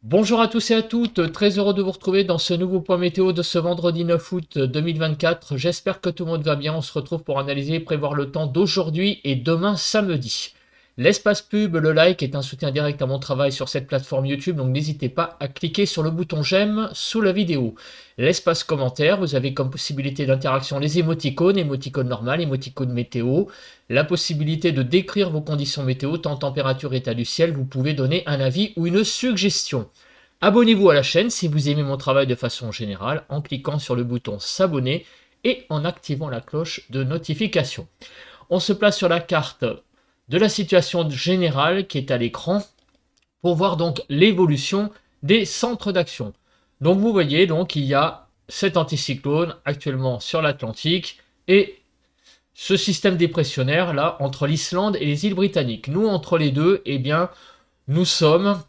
Bonjour à tous et à toutes, très heureux de vous retrouver dans ce nouveau point météo de ce vendredi 9 août 2024. J'espère que tout le monde va bien, on se retrouve pour analyser et prévoir le temps d'aujourd'hui et demain samedi. L'espace pub, le like est un soutien direct à mon travail sur cette plateforme YouTube, donc n'hésitez pas à cliquer sur le bouton j'aime sous la vidéo. L'espace commentaire, vous avez comme possibilité d'interaction les émoticônes, émoticônes normales, émoticônes météo, la possibilité de décrire vos conditions météo, temps, température, état du ciel, vous pouvez donner un avis ou une suggestion. Abonnez-vous à la chaîne si vous aimez mon travail de façon générale en cliquant sur le bouton s'abonner et en activant la cloche de notification. On se place sur la carte de la situation générale qui est à l'écran pour voir donc l'évolution des centres d'action. Donc vous voyez, donc il y a cet anticyclone actuellement sur l'Atlantique et ce système dépressionnaire là entre l'Islande et les îles Britanniques. Nous, entre les deux, eh bien, nous sommes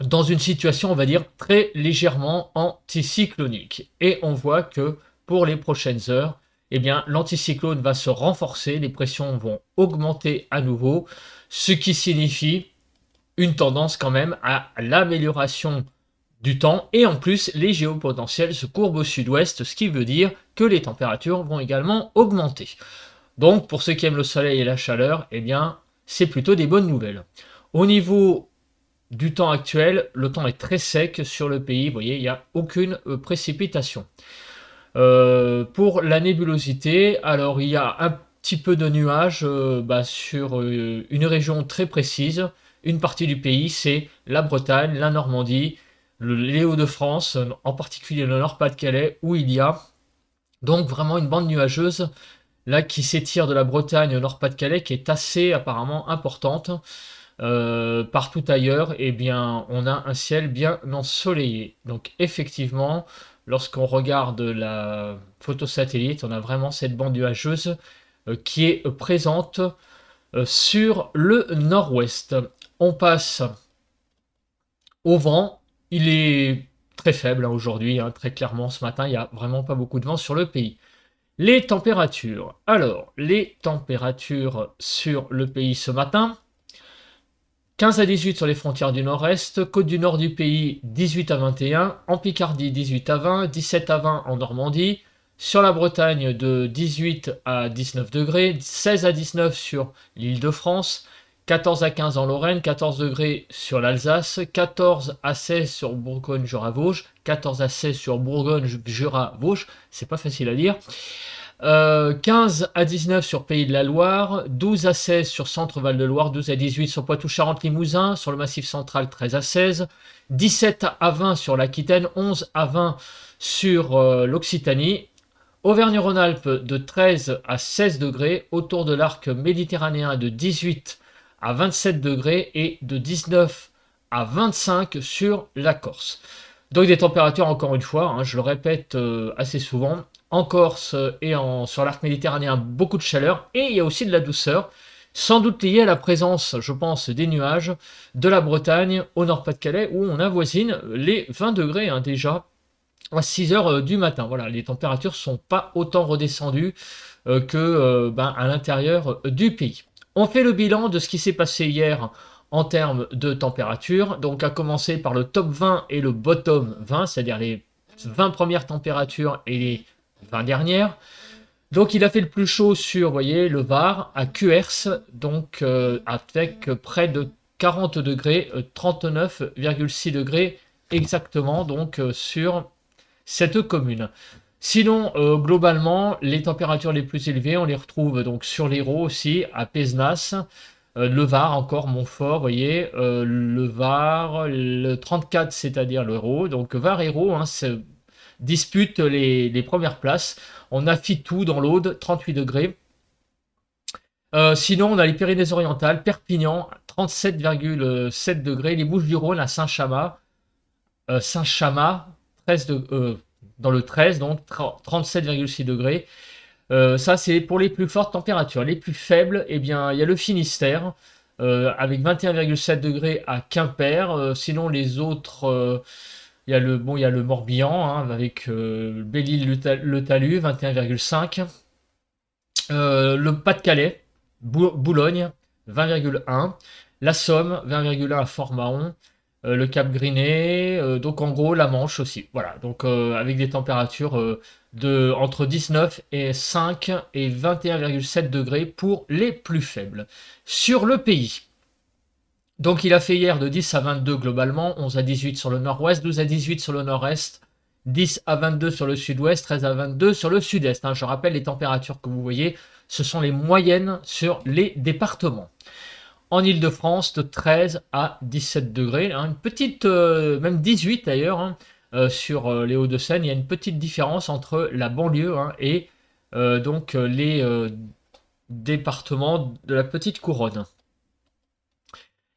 dans une situation, on va dire, très légèrement anticyclonique. Et on voit que pour les prochaines heures, eh bien, l'anticyclone va se renforcer, les pressions vont augmenter à nouveau, ce qui signifie une tendance quand même à l'amélioration du temps. Et en plus, les géopotentiels se courbent au sud-ouest, ce qui veut dire que les températures vont également augmenter. Donc, pour ceux qui aiment le soleil et la chaleur, eh bien, c'est plutôt des bonnes nouvelles. Au niveau du temps actuel, le temps est très sec sur le pays, vous voyez, il n'y a aucune précipitation. Pour la nébulosité, alors il y a un petit peu de nuages sur une région très précise. Une partie du pays, c'est la Bretagne, la Normandie, les Hauts-de-France, en particulier le Nord-Pas-de-Calais, où il y a donc vraiment une bande nuageuse là qui s'étire de la Bretagne au Nord-Pas-de-Calais, qui est assez apparemment importante. Partout ailleurs, eh bien, on a un ciel bien ensoleillé. Donc effectivement, lorsqu'on regarde la photo satellite, on a vraiment cette bande nuageuse qui est présente sur le nord-ouest. On passe au vent. Il est très faible aujourd'hui, très clairement ce matin, il n'y a vraiment pas beaucoup de vent sur le pays. Les températures. Alors, les températures sur le pays ce matin. 15 à 18 sur les frontières du nord-est, côte du nord du pays 18 à 21, en Picardie 18 à 20, 17 à 20 en Normandie, sur la Bretagne de 18 à 19 degrés, 16 à 19 sur l'île de France, 14 à 15 en Lorraine, 14 degrés sur l'Alsace, 14 à 16 sur Bourgogne-Jura-Vosges, 14 à 16 sur Bourgogne-Jura-Vosges, c'est pas facile à dire. 15 à 19 sur Pays de la Loire, 12 à 16 sur Centre-Val de Loire, 12 à 18 sur Poitou-Charentes-Limousin, sur le Massif central 13 à 16, 17 à 20 sur l'Aquitaine, 11 à 20 sur l'Occitanie, Auvergne-Rhône-Alpes de 13 à 16 degrés, autour de l'arc méditerranéen de 18 à 27 degrés et de 19 à 25 sur la Corse. Donc des températures, encore une fois, je le répète assez souvent, en Corse et sur l'arc méditerranéen, beaucoup de chaleur, et il y a aussi de la douceur, sans doute liée à la présence, je pense, des nuages de la Bretagne au Nord-Pas-de-Calais, où on avoisine les 20 degrés déjà à 6 heures du matin. Voilà, les températures ne sont pas autant redescendues à l'intérieur du pays. On fait le bilan de ce qui s'est passé hier en termes de température, donc à commencer par le top 20 et le bottom 20, c'est-à-dire les 20 premières températures et les 20 dernières. Donc il a fait le plus chaud sur, vous voyez, le Var, à Cuers, donc avec près de 40 degrés, 39,6 degrés exactement, donc sur cette commune. Sinon, globalement, les températures les plus élevées, on les retrouve donc sur l'Hérault aussi, à Pézenas, le Var encore, Montfort, vous voyez, le Var, le 34, c'est-à-dire l'Hérault, donc Var-Hérault, dispute les premières places. On a Fitou dans l'Aude, 38 degrés. Sinon, on a les Pyrénées-Orientales, Perpignan, 37,7 degrés. Les Bouches-du-Rhône à Saint-Chamas, 13 dans le 13, donc 37,6 degrés. Ça, c'est pour les plus fortes températures. Les plus faibles, eh bien, il y a le Finistère, avec 21,7 degrés à Quimper. Sinon, les autres... il y a le Morbihan avec Belle-Île-le Talus, 21,5. Le Pas-de-Calais, Boulogne, 20,1. La Somme, 20,1 à Fort-Mahon. le Cap Griné, donc en gros la Manche aussi. Voilà, donc avec des températures de entre 19 et 5 et 21,7 degrés pour les plus faibles. Sur le pays, donc il a fait hier de 10 à 22 globalement, 11 à 18 sur le nord-ouest, 12 à 18 sur le nord-est, 10 à 22 sur le sud-ouest, 13 à 22 sur le sud-est. Hein. Je rappelle les températures que vous voyez, ce sont les moyennes sur les départements. En Ile-de-France, de 13 à 17 degrés, hein, une petite, même 18 d'ailleurs, hein, sur les Hauts-de-Seine. Il y a une petite différence entre la banlieue hein, et donc les départements de la petite couronne.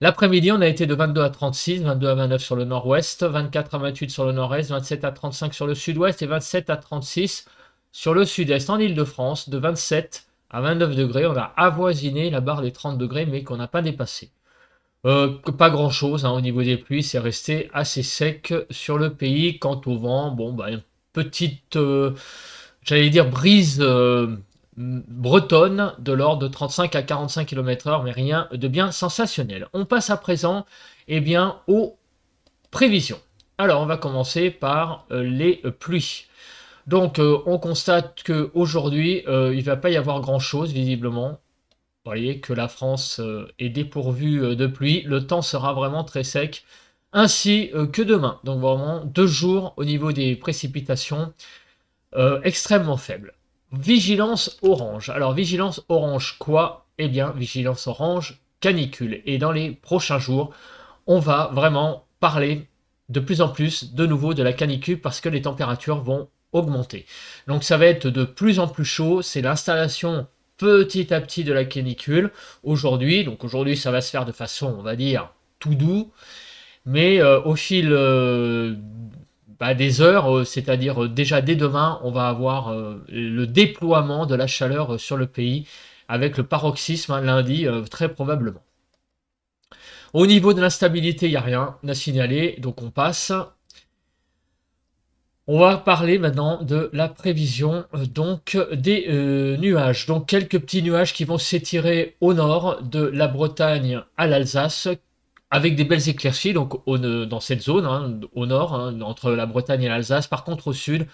L'après-midi, on a été de 22 à 36, 22 à 29 sur le nord-ouest, 24 à 28 sur le nord-est, 27 à 35 sur le sud-ouest et 27 à 36 sur le sud-est. En Ile-de-France, de 27 à 29 degrés, on a avoisiné la barre des 30 degrés, mais qu'on n'a pas dépassé. Pas grand-chose hein, au niveau des pluies, c'est resté assez sec sur le pays. Quant au vent, bon, bah, une petite, j'allais dire, brise bretonne de l'ordre de 35 à 45 km/h, mais rien de bien sensationnel. On passe à présent eh bien, aux prévisions. Alors, on va commencer par les pluies. Donc, on constate qu'aujourd'hui, il ne va pas y avoir grand-chose, visiblement. Vous voyez que la France est dépourvue de pluie. Le temps sera vraiment très sec, ainsi que demain. Donc, vraiment, 2 jours au niveau des précipitations extrêmement faibles. Vigilance orange. Alors, vigilance orange quoi? Eh bien, vigilance orange canicule. Et dans les prochains jours, on va vraiment parler de plus en plus de nouveau de la canicule parce que les températures vont augmenter. Donc, ça va être de plus en plus chaud. C'est l'installation petit à petit de la canicule aujourd'hui. Donc, aujourd'hui, ça va se faire de façon, on va dire, tout doux. Mais au fil des heures, c'est-à-dire déjà dès demain, on va avoir le déploiement de la chaleur sur le pays avec le paroxysme hein, lundi, très probablement. Au niveau de l'instabilité, il n'y a rien à signaler, donc on passe. On va parler maintenant de la prévision donc des nuages. Donc quelques petits nuages qui vont s'étirer au nord de la Bretagne à l'Alsace, avec des belles éclaircies donc dans cette zone, hein, au nord, hein, entre la Bretagne et l'Alsace. Par contre, au sud,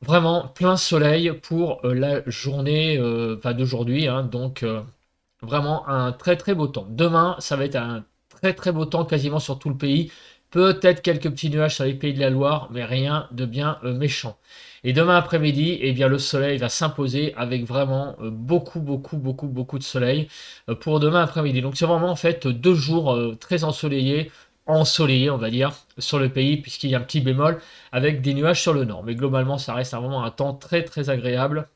vraiment plein soleil pour la journée d'aujourd'hui. Hein, donc, vraiment un très très beau temps. Demain, ça va être un très très beau temps quasiment sur tout le pays. Peut-être quelques petits nuages sur les pays de la Loire, mais rien de bien méchant. Et demain après-midi, eh bien, le soleil va s'imposer avec vraiment beaucoup de soleil pour demain après-midi. Donc c'est vraiment en fait 2 jours très ensoleillés, on va dire, sur le pays, puisqu'il y a un petit bémol avec des nuages sur le nord. Mais globalement, ça reste vraiment un temps très très agréable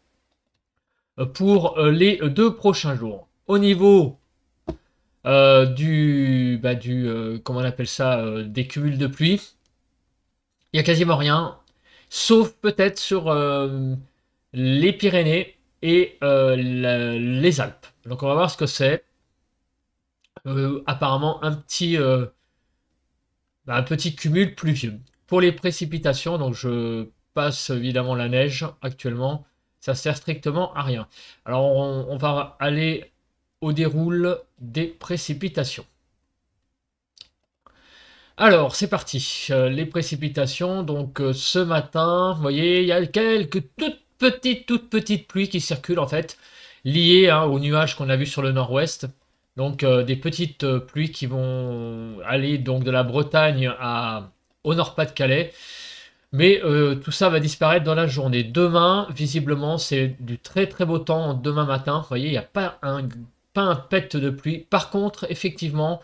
pour les 2 prochains jours. Au niveau comment on appelle ça, des cumuls de pluie, il n'y a quasiment rien, sauf peut-être sur les Pyrénées et les Alpes. Donc on va voir ce que c'est. Apparemment un petit cumul pluvieux. Pour les précipitations, donc je passe évidemment la neige actuellement, ça sert strictement à rien. Alors on va aller au déroule des précipitations. Alors, c'est parti. Les précipitations, donc ce matin, vous voyez, il y a quelques toutes petites pluies qui circulent en fait, liées hein, aux nuages qu'on a vus sur le nord-ouest. Donc des petites pluies qui vont aller donc de la Bretagne au Nord-Pas-de-Calais. Mais tout ça va disparaître dans la journée. Demain, visiblement, c'est du très très beau temps demain matin. Vous voyez, il n'y a pas un pet de pluie. Par contre, effectivement,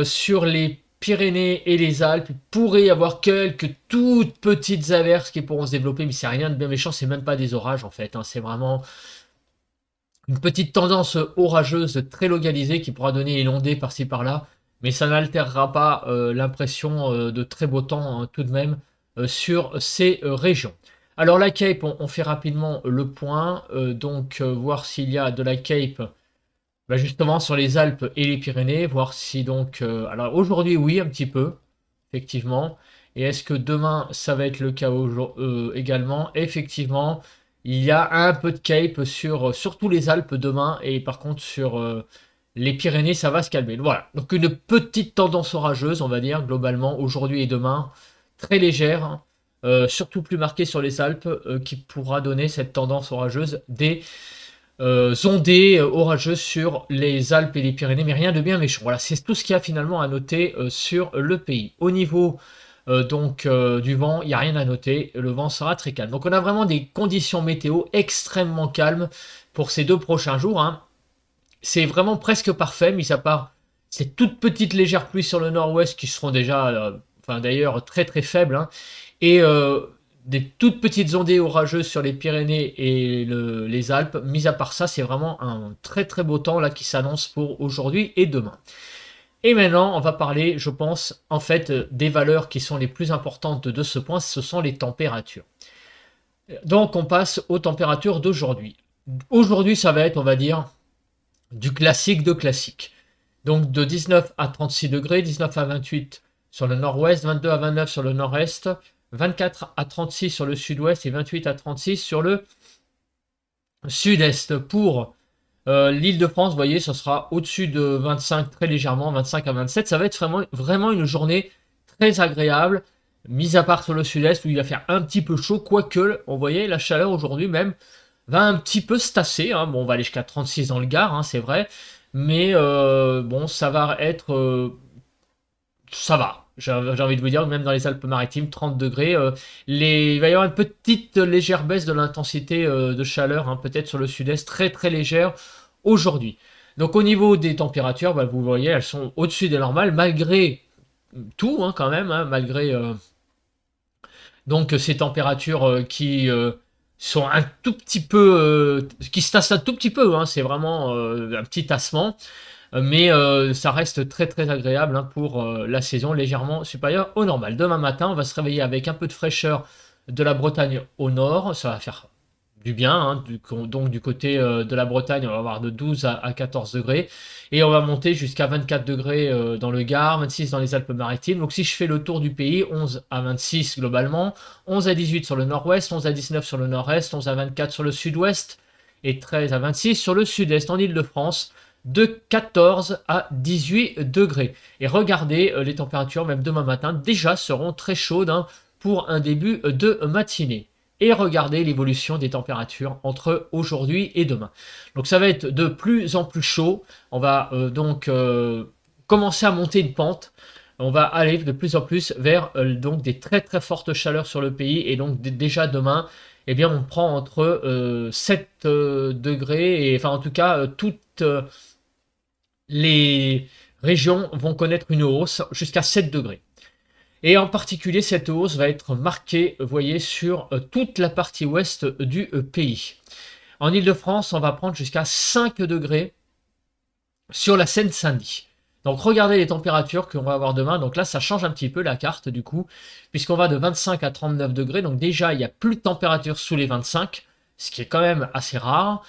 sur les Pyrénées et les Alpes, il pourrait y avoir quelques toutes petites averses qui pourront se développer, mais c'est rien de bien méchant, c'est même pas des orages en fait, hein, c'est vraiment une petite tendance orageuse très localisée qui pourra donner une ondée par-ci par-là, mais ça n'altérera pas l'impression de très beau temps hein, tout de même sur ces régions. Alors la Cape, on fait rapidement le point, donc voir s'il y a de la Cape justement sur les Alpes et les Pyrénées, voir si donc... alors aujourd'hui oui un petit peu, effectivement. Et est-ce que demain ça va être le cas également? Effectivement, il y a un peu de Cape sur surtout les Alpes demain et par contre sur Les Pyrénées, ça va se calmer. Voilà, donc une petite tendance orageuse, on va dire, globalement, aujourd'hui et demain, très légère, hein, surtout plus marquée sur les Alpes, qui pourra donner cette tendance orageuse des ondées orageuses sur les Alpes et les Pyrénées, mais rien de bien méchant. Voilà, c'est tout ce qu'il y a finalement à noter sur le pays. Au niveau du vent, il n'y a rien à noter, le vent sera très calme. Donc on a vraiment des conditions météo extrêmement calmes pour ces 2 prochains jours, hein. C'est vraiment presque parfait, mis à part ces toutes petites légères pluies sur le nord-ouest qui seront déjà, enfin d'ailleurs très très faibles, hein, et des toutes petites ondées orageuses sur les Pyrénées et les Alpes. Mis à part ça, c'est vraiment un très très beau temps là qui s'annonce pour aujourd'hui et demain. Et maintenant, on va parler, je pense, en fait, des valeurs qui sont les plus importantes de ce point, ce sont les températures. Donc on passe aux températures d'aujourd'hui. Aujourd'hui, ça va être, on va dire, du classique de classique. Donc de 19 à 36 degrés, 19 à 28 sur le nord-ouest, 22 à 29 sur le nord-est, 24 à 36 sur le sud-ouest et 28 à 36 sur le sud-est. Pour l'Île-de-France, vous voyez, ce sera au-dessus de 25 très légèrement, 25 à 27. Ça va être vraiment une journée très agréable, mis à part sur le sud-est où il va faire un petit peu chaud, quoique, on voyait la chaleur aujourd'hui même va un petit peu se tasser, hein. Bon, on va aller jusqu'à 36 dans le Gard, hein, c'est vrai, mais bon, ça va être... ça va, j'ai envie de vous dire, même dans les Alpes-Maritimes, 30 degrés. Il va y avoir une petite légère baisse de l'intensité de chaleur, hein, peut-être sur le sud-est, très très légère aujourd'hui. Donc au niveau des températures, bah, vous voyez, elles sont au-dessus des normales, malgré tout, hein, quand même, hein, malgré donc ces températures qui sont un tout petit peu, qui se tassent un tout petit peu, hein, c'est vraiment un petit tassement, mais ça reste très très agréable, hein, pour la saison, légèrement supérieure au normal. Demain matin, on va se réveiller avec un peu de fraîcheur de la Bretagne au nord, ça va faire du bien, hein, donc du côté de la Bretagne, on va avoir de 12 à 14 degrés, et on va monter jusqu'à 24 degrés dans le Gard, 26 dans les Alpes-Maritimes. Donc si je fais le tour du pays, 11 à 26 globalement, 11 à 18 sur le nord-ouest, 11 à 19 sur le nord-est, 11 à 24 sur le sud-ouest, et 13 à 26 sur le sud-est. En Île-de-France, de 14 à 18 degrés. Et regardez, les températures, même demain matin, déjà seront très chaudes, hein, pour un début de matinée. Et regardez l'évolution des températures entre aujourd'hui et demain. Donc ça va être de plus en plus chaud. On va donc commencer à monter une pente. On va aller de plus en plus vers donc des très très fortes chaleurs sur le pays. Et donc déjà demain, eh bien, on prend entre 7 degrés, et enfin en tout cas toutes les régions vont connaître une hausse jusqu'à 7 degrés. Et en particulier, cette hausse va être marquée, vous voyez, sur toute la partie ouest du pays. En Île-de-France, on va prendre jusqu'à 5 degrés sur la Seine-Saint-Denis. Donc regardez les températures qu'on va avoir demain. Donc là, ça change un petit peu la carte du coup, puisqu'on va de 25 à 39 degrés. Donc déjà, il n'y a plus de température sous les 25, ce qui est quand même assez rare.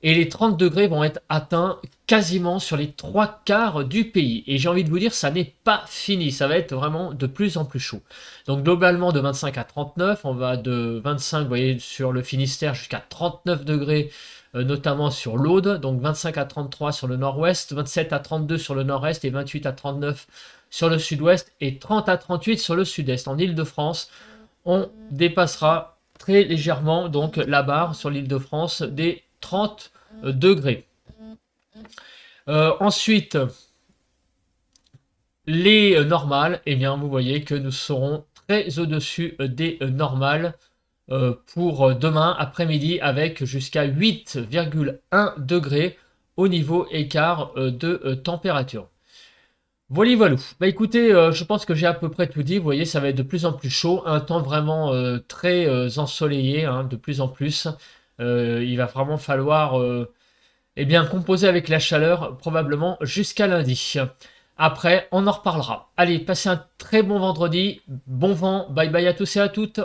Et les 30 degrés vont être atteints quasiment sur les 3/4 du pays. Et j'ai envie de vous dire, ça n'est pas fini. Ça va être vraiment de plus en plus chaud. Donc globalement, de 25 à 39, on va de 25, vous voyez, sur le Finistère jusqu'à 39 degrés, notamment sur l'Aude. Donc 25 à 33 sur le nord-ouest, 27 à 32 sur le nord-est et 28 à 39 sur le sud-ouest et 30 à 38 sur le sud-est. En Île-de-France, on dépassera très légèrement donc la barre sur l'Île-de-France des 30 degrés. Ensuite, les normales, eh bien, vous voyez que nous serons très au-dessus des normales pour demain après-midi, avec jusqu'à 8,1 degrés au niveau écart de température. Voilà, voilà. Bah écoutez, je pense que j'ai à peu près tout dit. Vous voyez, ça va être de plus en plus chaud, un temps vraiment très ensoleillé, hein, de plus en plus. Il va vraiment falloir eh bien, composer avec la chaleur probablement jusqu'à lundi. Après, on en reparlera. Allez, passez un très bon vendredi, bon vent, bye bye à tous et à toutes.